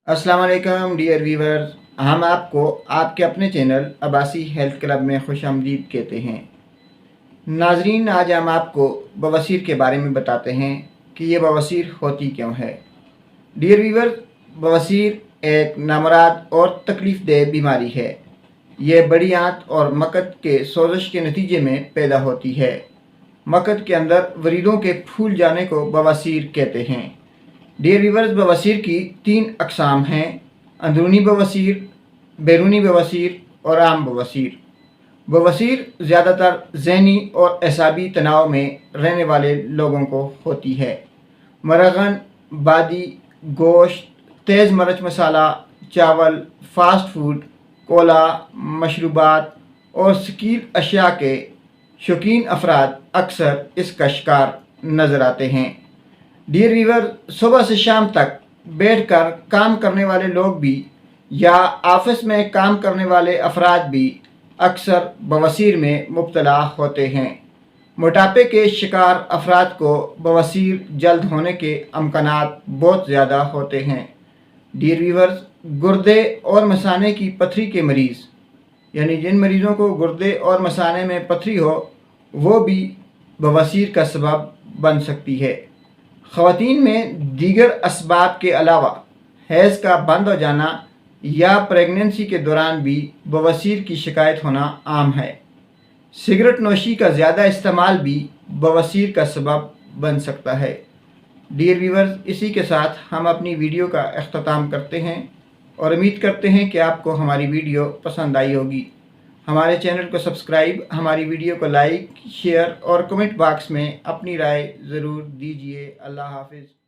अस्सलाम वालेकुम dear viewers. हम आपको आपके अपने चैनल अब्बासी हेल्थ क्लब में खुशामदीद कहते हैं। नाजरीन, आज हम आपको बवासीर के बारे में बताते हैं कि ये बवासीर होती क्यों है। डियर व्यूवर्स, बवासीर एक नामुराद और तकलीफ़ देह बीमारी है। यह बड़ी आंत और मकद के सोजश के नतीजे में पैदा होती है। मकद के अंदर वरीदों के फूल जाने को बवासीर कहते हैं। डियर व्यूवर्स, बवासीर की 3 अक़साम हैं: अंदरूनी बवासीर, बैरूनी बवासीर और आम बवासीर। बवासीर ज़्यादातर ज़हनी और एसाबी तनाव में रहने वाले लोगों को होती है। मरगन, बादी, गोश्त, तेज़ मिर्च मसाला, चावल, फास्ट फूड, कोला, मशरूबात और शकील अशिया के शौकीन अफराद अक्सर इसका शिकार नज़र आते हैं। डियर व्यूवर, सुबह से शाम तक बैठकर काम करने वाले लोग भी या ऑफिस में काम करने वाले अफराद भी अक्सर बवासीर में मुब्तला होते हैं। मोटापे के शिकार अफराद को बवासीर जल्द होने के अमकानात बहुत ज़्यादा होते हैं। डियर व्यूवर्स, गुर्दे और मसाने की पथरी के मरीज़, यानी जिन मरीज़ों को गुर्दे और मसाने में पथरी हो, वो भी बवासीर का सबब बन सकती है। ख़वातीन में दीगर असबाब के अलावा हैज़ का बंद हो जाना या प्रेगनेंसी के दौरान भी बवासीर की शिकायत होना आम है। सिगरेट नोशी का ज़्यादा इस्तेमाल भी बवासीर का सबब बन सकता है। डियर व्यूवर्स, इसी के साथ हम अपनी वीडियो का अख्ताम करते हैं और उम्मीद करते हैं कि आपको हमारी वीडियो पसंद आई होगी। हमारे चैनल को सब्सक्राइब, हमारी वीडियो को लाइक, शेयर और कमेंट बॉक्स में अपनी राय ज़रूर दीजिए। अल्लाह हाफ़िज़।